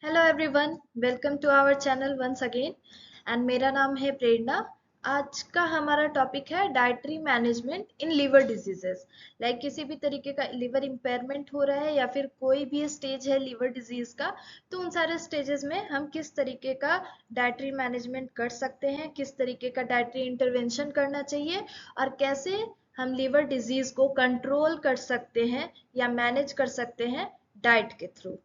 Hello everyone, welcome to our channel once again. And मेरा नाम है प्रेरणा। आज का हमारा टॉपिक है dietary management in liver diseases. Like किसी भी तरीके का लिवर इम्पेयरमेंट हो रहा है या फिर कोई भी स्टेज है लिवर डिजीज का, तो उन सारे स्टेजेस में हम किस तरीके का डाइटरी मैनेजमेंट कर सकते हैं, किस तरीके का डाइटरी इंटरवेंशन करना चाहिए और कैसे हम लिवर डिजीज को कंट्रोल कर सकते हैं या मैनेज कर सकते हैं डाइट के through.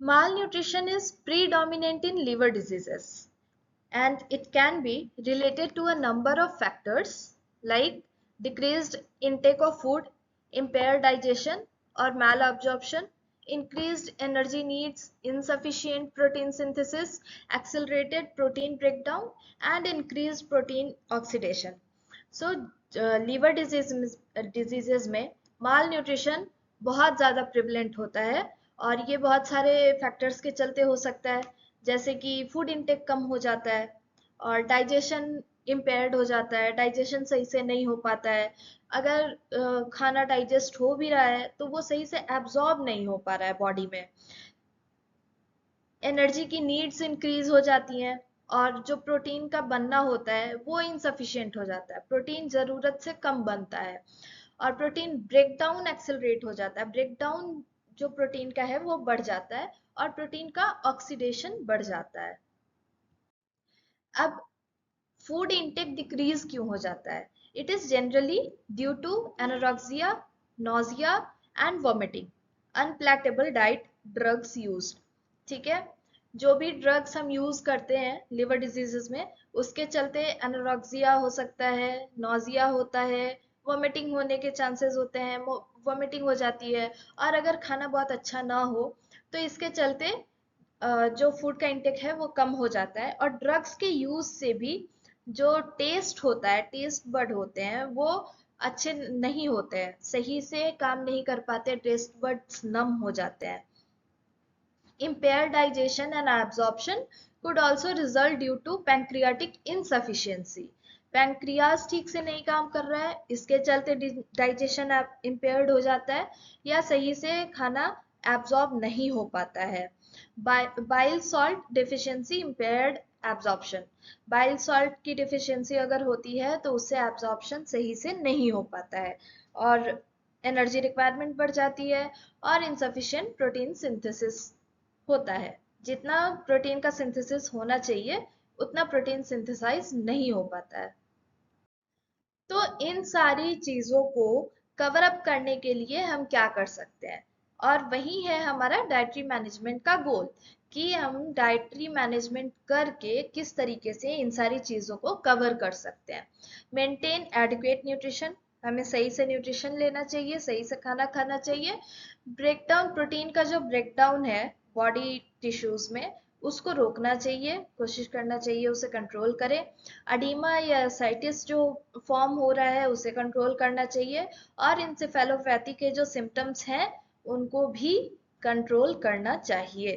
Malnutrition is predominant in liver diseases, and it can be related to a number of factors like decreased intake of food, impaired digestion or malabsorption, increased energy needs, insufficient protein synthesis, accelerated protein breakdown, and increased protein oxidation. So, liver diseases में malnutrition बहुत ज़्यादा prevalent होता है और ये बहुत सारे factors के चलते हो सकता है, जैसे कि फूड इंटेक कम हो जाता है और डाइजेशन इम्पेयर्ड हो जाता है, डाइजेशन सही से नहीं हो पाता है। अगर खाना डाइजेस्ट हो भी रहा है तो वो सही से एब्जॉर्ब नहीं हो पा रहा है बॉडी में। एनर्जी की नीड्स इंक्रीज हो जाती हैं और जो प्रोटीन का बनना होता है वो इनसफिशिएंट हो जाता है, प्रोटीन ज़रूरत से कम बनता है और प्रोटीन ब्रेकडाउन एक्सेलरेट हो जाता है। ब्रेकडाउन जो प्रोटीन का है वो बढ़ जाता है और प्रोटीन का ऑक्सीडेशन बढ़ जाता है। अब फूड इंटेक डिक्रीज क्यों हो जाता है? It is generally due to anorexia, nausea and vomiting, unpalatable diet, drugs used. ठीक है, जो भी ड्रग्स हम यूज करते हैं लिवर डिजीजेस में, उसके चलते एनोरेक्सिया हो सकता है, नोजिया होता है, वॉमिटिंग होने के चांसेस होते हैं, वॉमिटिंग हो जाती है। और अगर खाना बहुत अच्छा ना हो तो इसके चलते जो फूड का इंटेक है वो कम हो जाता है। और ड्रग्स के यूज से भी जो टेस्ट होता है, टेस्ट बड होते हैं वो अच्छे नहीं होते हैं, सही से काम नहीं कर पाते, टेस्ट बड्स नम हो जाते हैं। Impaired digestion and absorption could also result due to pancreatic insufficiency. Pancreas ठीक से नहीं काम कर रहा है, इसके चलते डाइजेशन इम्पेयर्ड हो जाता है या सही से खाना एब्जॉर्ब नहीं हो पाता है। Bile salt deficiency, impaired absorption. Bile salt की डिफिशियंसी अगर होती है तो उससे एब्जॉर्प्शन सही से नहीं हो पाता है और एनर्जी रिक्वायरमेंट बढ़ जाती है और इनसफिशिएंट प्रोटीन सिंथेसिस होता है। जितना प्रोटीन का सिंथेसिस होना चाहिए उतना प्रोटीन सिंथेसाइज नहीं हो पाता है। तो इन सारी चीजों को कवर अप करने के लिए हम क्या कर सकते हैं, और वही है हमारा डाइटरी मैनेजमेंट का गोल, कि हम डाइटरी मैनेजमेंट करके किस तरीके से इन सारी चीजों को कवर कर सकते हैं। मेंटेन एडिक्वेट न्यूट्रिशन, हमें सही से न्यूट्रिशन लेना चाहिए, सही से खाना खाना चाहिए। ब्रेकडाउन, प्रोटीन का जो ब्रेकडाउन है बॉडी टिश्यूज में, उसको रोकना चाहिए, कोशिश करना चाहिए उसे कंट्रोल करें। अडीमा या साइटिस जो फॉर्म हो रहा है उसे कंट्रोल करना चाहिए और इंसेफेलोपैथी के जो सिम्टम्स हैं उनको भी कंट्रोल करना चाहिए।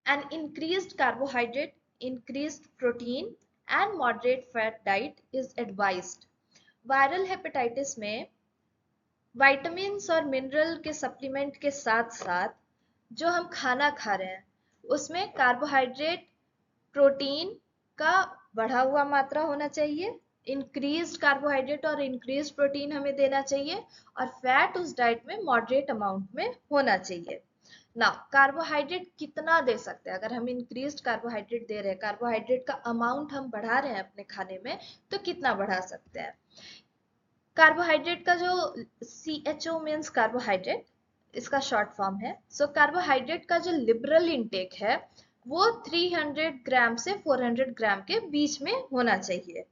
An increased carbohydrate, increased protein and moderate fat diet is advised. Viral hepatitis में विटामिन्स और मिनरल के सप्लीमेंट के साथ साथ जो हम खाना खा रहे हैं उसमें कार्बोहाइड्रेट, प्रोटीन का बढ़ा हुआ मात्रा होना चाहिए। इंक्रीज्ड कार्बोहाइड्रेट और इंक्रीज्ड प्रोटीन हमें देना चाहिए और फैट उस डाइट में मॉडरेट अमाउंट में होना चाहिए। ना कार्बोहाइड्रेट कितना दे सकते हैं? अगर हम इंक्रीज्ड कार्बोहाइड्रेट दे रहे हैं, कार्बोहाइड्रेट का अमाउंट हम बढ़ा रहे हैं अपने खाने में, तो कितना बढ़ा सकते हैं? कार्बोहाइड्रेट का जो CHO मीन्स कार्बोहाइड्रेट, इसका शॉर्ट फॉर्म है। सो कार्बोहाइड्रेट का जो लिबरल इंटेक है वो 300 ग्राम से 400 ग्राम के बीच में होना चाहिए।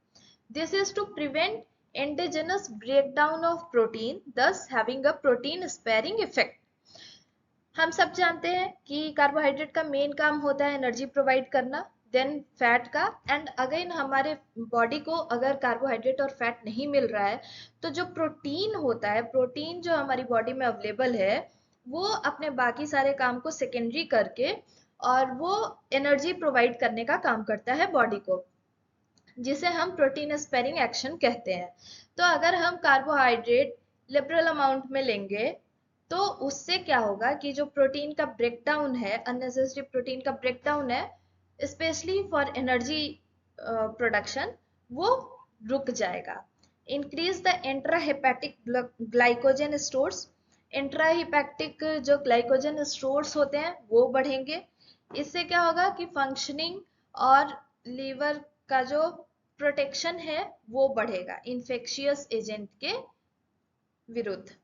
This is to prevent endogenous breakdown of protein, thus having a protein sparing effect। हम सब जानते हैं कि कार्बोहाइड्रेट का मेन काम होता है एनर्जी प्रोवाइड करना, देन फैट का। एंड अगेन हमारे बॉडी को अगर कार्बोहाइड्रेट और फैट नहीं मिल रहा है तो जो प्रोटीन होता है, प्रोटीन जो हमारी बॉडी में अवेलेबल है, वो अपने बाकी सारे काम को सेकेंडरी करके और वो एनर्जी प्रोवाइड करने का काम करता है बॉडी को, जिसे हम प्रोटीन स्पेयरिंग एक्शन कहते हैं। तो अगर हम कार्बोहाइड्रेट लिबरल अमाउंट में लेंगे तो उससे क्या होगा कि जो प्रोटीन का ब्रेकडाउन है, अननेसेसरी प्रोटीन का ब्रेकडाउन है, स्पेशली फॉर एनर्जी प्रोडक्शन, वो रुक जाएगा। Increase the intrahepatic glycogen stores, intrahepatic जो ग्लाइकोजन स्टोर्स होते हैं वो बढ़ेंगे। इससे क्या होगा कि फंक्शनिंग और लीवर का जो प्रोटेक्शन है वो बढ़ेगा इन्फेक्शियस एजेंट के विरुद्ध।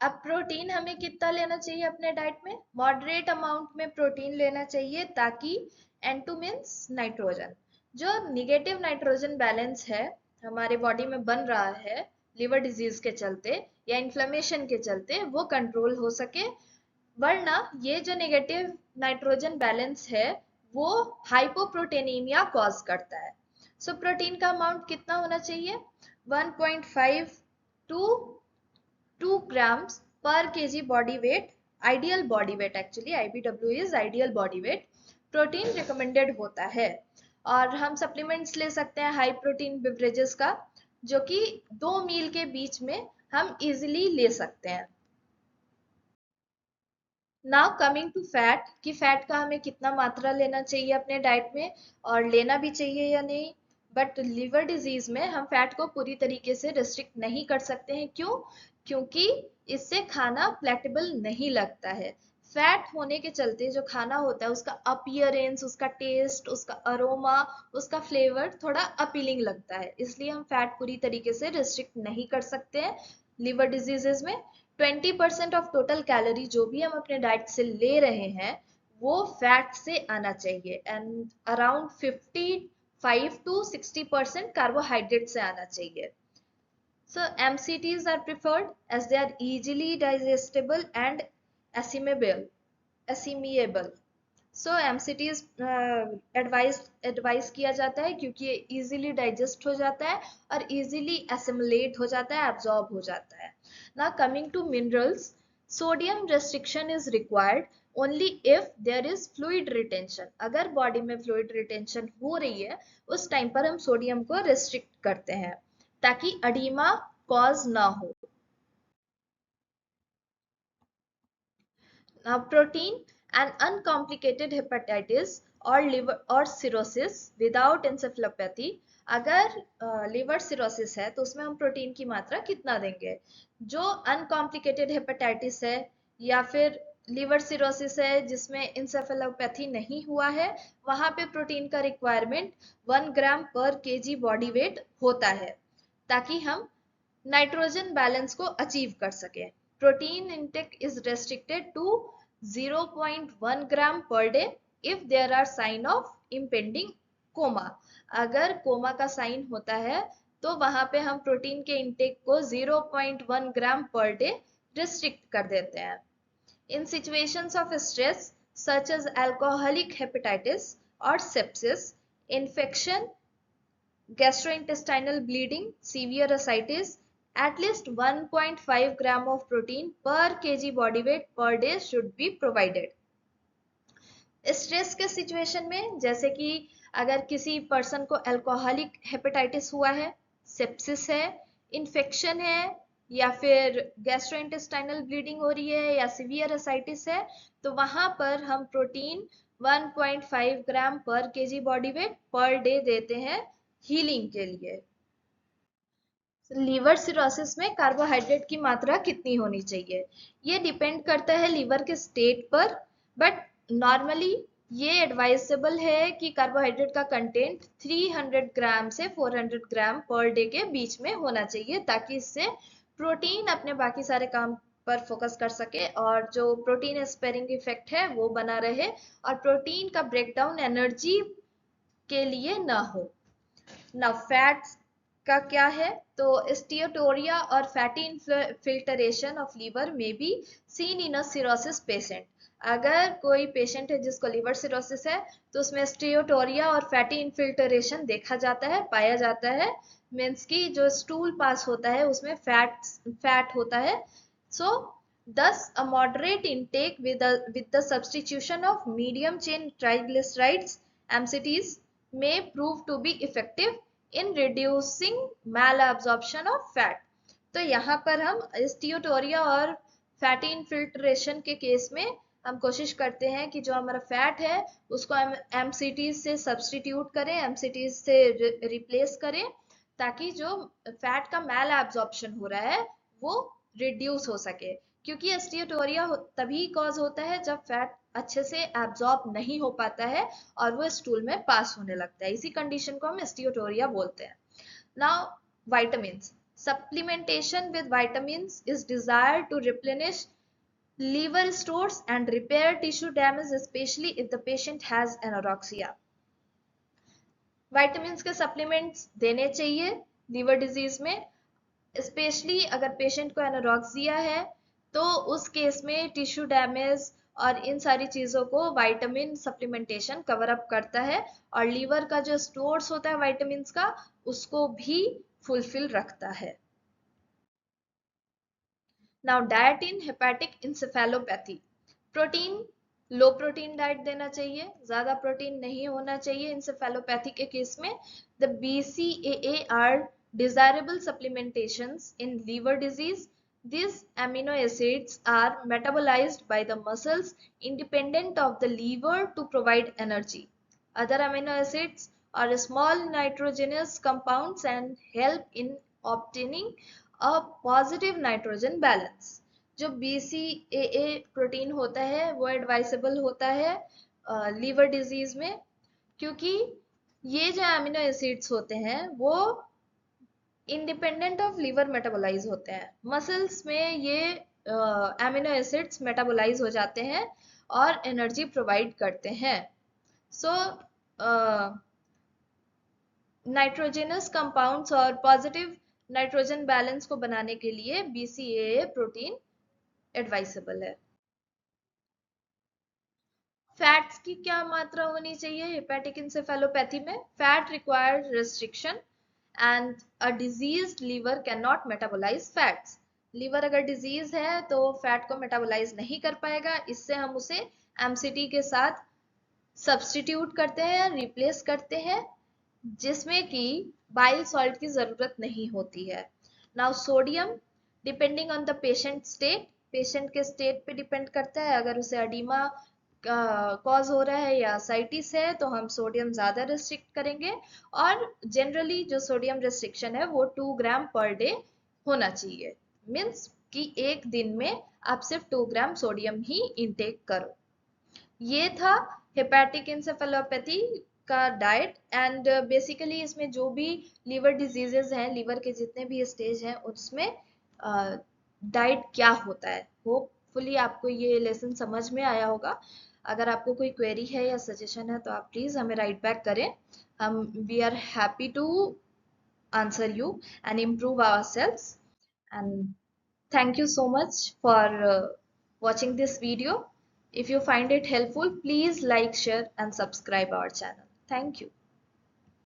अब प्रोटीन हमें कितना लेना चाहिए अपने डाइट में? मॉडरेट अमाउंट में प्रोटीन लेना चाहिए, ताकि N2 मीन्स नाइट्रोजन, जो निगेटिव नाइट्रोजन बैलेंस है हमारे बॉडी में बन रहा है लिवर डिजीज के चलते या इन्फ्लेमेशन के चलते, वो कंट्रोल हो सके। वरना ये जो नेगेटिव नाइट्रोजन बैलेंस है वो हाइपोप्रोटीनीमिया कॉज करता है। सो प्रोटीन का अमाउंट कितना होना चाहिए? 1.5 to 2 grams per kg body weight, ideal body weight, actually IBW is ideal body weight, protein recommended होता है। और हम सप्लीमेंट्स ले सकते हैं हाई प्रोटीन बेवरेजेस का, जो कि 2 मील के बीच में हम इजिली ले सकते हैं। नाउ कमिंग टू फैट, कि फैट का हमें कितना मात्रा लेना चाहिए अपने डाइट में और लेना भी चाहिए या नहीं। बट लिवर डिजीज में हम फैट को पूरी तरीके से रिस्ट्रिक्ट नहीं कर सकते हैं। क्यों? क्योंकि इससे खाना प्लेटेबल नहीं लगता है। फैट होने के चलते जो खाना होता है उसका अपीयरेंस, उसका टेस्ट, उसका अरोमा, उसका फ्लेवर थोड़ा अपीलिंग लगता है, इसलिए हम फैट पूरी तरीके से रिस्ट्रिक्ट नहीं कर सकते हैं लिवर डिजीजेस में। 20% ऑफ टोटल कैलोरी जो भी हम अपने डाइट से ले रहे हैं वो फैट से आना चाहिए, एंड अराउंड 55 to 60% कार्बोहाइड्रेट से आना चाहिए। So MCTs are preferred as they are easily digestible and assimilable. Assimilable. So MCTs advise किया जाता है क्योंकि ये इजीली डाइजेस्ट हो जाता है और इजीली एसिमुलेट हो जाता है, एब्जॉर्ब हो जाता है। ना coming to minerals, sodium restriction is required only if there is fluid retention. अगर बॉडी में फ्लूइड रिटेंशन हो रही है उस टाइम पर हम सोडियम को रेस्ट्रिक्ट करते हैं ताकि अडीमा कॉज ना हो। Now, protein and uncomplicated hepatitis or liver or cirrhosis without encephalopathy, अगर लिवर सिरोसिस है तो उसमें हम प्रोटीन की मात्रा कितना देंगे? जो अनकॉम्प्लिकेटेड हेपेटाइटिस है या फिर लिवर सिरोसिस है जिसमें इंसेफेलोपैथी नहीं हुआ है, वहां पे प्रोटीन का रिक्वायरमेंट 1 ग्राम पर केजी बॉडी वेट होता है, ताकि हम नाइट्रोजन बैलेंस को अचीव कर सके। Protein intake is restricted to 0.1 gram per day if there are sign of impending coma. अगर कोमा का साइन होता है तो वहां पे हम प्रोटीन के इंटेक को 0.1 ग्राम पर डे रिस्ट्रिक्ट कर देते हैं। In situations of stress such as alcoholic hepatitis और sepsis, infection, gastrointestinal bleeding, severe ascites, at least 1.5 gram of protein per kg body weight per day should be provided. Stress के situation में, जैसे कि अगर किसी पर्सन को alcoholic hepatitis हुआ है, सेप्सिस है, इन्फेक्शन है, या फिर गैस्ट्रोइंटेस्टाइनल ब्लीडिंग हो रही है या सीवियर एसाइटिस है, तो वहां पर हम प्रोटीन 1.5 ग्राम पर KG body weight per day देते हैं हीलिंग के लिए। लीवर सिरोसिस में कार्बोहाइड्रेट की मात्रा कितनी होनी चाहिए? ये डिपेंड करता है लीवर के स्टेट पर, बट नॉर्मली ये एडवाइजेबल है कि कार्बोहाइड्रेट का कंटेंट 300 ग्राम से 400 ग्राम पर डे के बीच में होना चाहिए, ताकि इससे प्रोटीन अपने बाकी सारे काम पर फोकस कर सके और जो प्रोटीन स्पेयरिंग इफेक्ट है वो बना रहे और प्रोटीन का ब्रेकडाउन एनर्जी के लिए ना हो। ना फैट्स का क्या है? तो स्टीयोटोरिया और फैटी इन्फिल्टरेशन ऑफ लीवर में be seen in a cirrhosis patient. अगर कोई पेशेंट है जिसको लिवर सिरोसिस है तो उसमें स्टीयोटोरिया और फैटी इन्फिल्टरेशन देखा जाता है, पाया जाता है। मीन्स की जो स्टूल पास होता है उसमें फैट होता है। सो thus a moderate intake with the substitution of medium chain triglycerides, MCTs, may prove to be effective in reducing malabsorption of fat. तो यहाँ पर हम स्टीयोटोरिया और फैटी इन्फिल्ट्रेशन के केस में हम कोशिश करते हैं कि जो हमारा फैट है उसको हम एमसीटी से सब्सटीट्यूट करें, एमसीटी से रिप्लेस करें, ताकि जो फैट का मैल एब्जॉर्प्शन हो रहा है वो रिड्यूस हो सके। क्योंकि स्टीयोटोरिया तभी कॉज होता है जब फैट अच्छे से एब्जॉर्ब नहीं हो पाता है और वो स्टूल में पास होने लगता है। इसी कंडीशन को हम स्टीयोटोरिया बोलते हैं। Now vitamins. Supplementation with vitamins is desired to replenish liver stores and repair tissue damage, especially if the patient has anorexia. Vitamins के supplements देने चाहिए liver disease में, स्पेशली अगर पेशेंट को एनोरेक्सिया है तो उस केस में टिश्यू डैमेज और इन सारी चीजों को विटामिन सप्लीमेंटेशन कवर अप करता है, और लीवर का जो स्टोर्स होता है विटामिन का उसको भी फुलफिल रखता है। नाउ डाइट इन हेपेटिक इंसेफेलोपैथी। प्रोटीन, लो प्रोटीन डाइट देना चाहिए, ज्यादा प्रोटीन नहीं होना चाहिए इंसेफेलोपैथी के केस में। The BCAA are desirable supplementations in liver disease. These amino acids are metabolized by the muscles independent of the liver to provide energy. Other amino acids are small nitrogenous compounds and help in obtaining a positive nitrogen balance. जो BCAA protein होता है वो advisable होता है liver disease में, क्योंकि ये जो एमिनो एसिड्स होते हैं वो इंडिपेंडेंट ऑफ लीवर मेटाबोलाइज होते हैं। मसल्स में ये एमिनो एसिड्स मेटाबोलाइज हो जाते हैं और एनर्जी प्रोवाइड करते हैं। सो नाइट्रोजनस कंपाउंड्स और पॉजिटिव नाइट्रोजन बैलेंस को बनाने के लिए BCAA प्रोटीन एडवाइसेबल है। फैट्स की क्या मात्रा होनी चाहिए हेपेटिक इंसेफेलोपैथी में? Fat required restriction and a diseased liver can not metabolise fats. Liver अगर डिजीज है तो फैट को मेटाबोलाइज नहीं कर पाएगा, इससे हम उसे एमसीटी के साथ सब्सटीट्यूट करते हैं, रिप्लेस करते हैं, जिसमें कि बाइल सॉल्ट की जरूरत नहीं होती है। Now sodium, depending on the patient state, patient के स्टेट पे डिपेंड करता है। अगर उसे अडीमा कॉज हो रहा है या साइटिस है तो हम सोडियम ज्यादा रिस्ट्रिक्ट करेंगे, और जनरली जो सोडियम रिस्ट्रिक्शन है वो 2 ग्राम पर डे होना चाहिए। मीन्स कि एक दिन में आप सिर्फ 2 ग्राम सोडियम ही इंटेक करो। ये था हेपेटिक इंसेफेलोपैथी का डाइट। एंड बेसिकली इसमें जो भी लीवर डिजीजेस हैं, लीवर के जितने भी स्टेज हैं उसमें डाइट क्या होता है। होपफुली आपको ये लेसन समझ में आया होगा। अगर आपको कोई क्वेरी है या सजेशन है तो आप प्लीज हमें राइट बैक करें। हम we are happy to answer you and improve ourselves. And thank you so much for watching this video. If you find it helpful, please like, share and subscribe our channel. Thank you.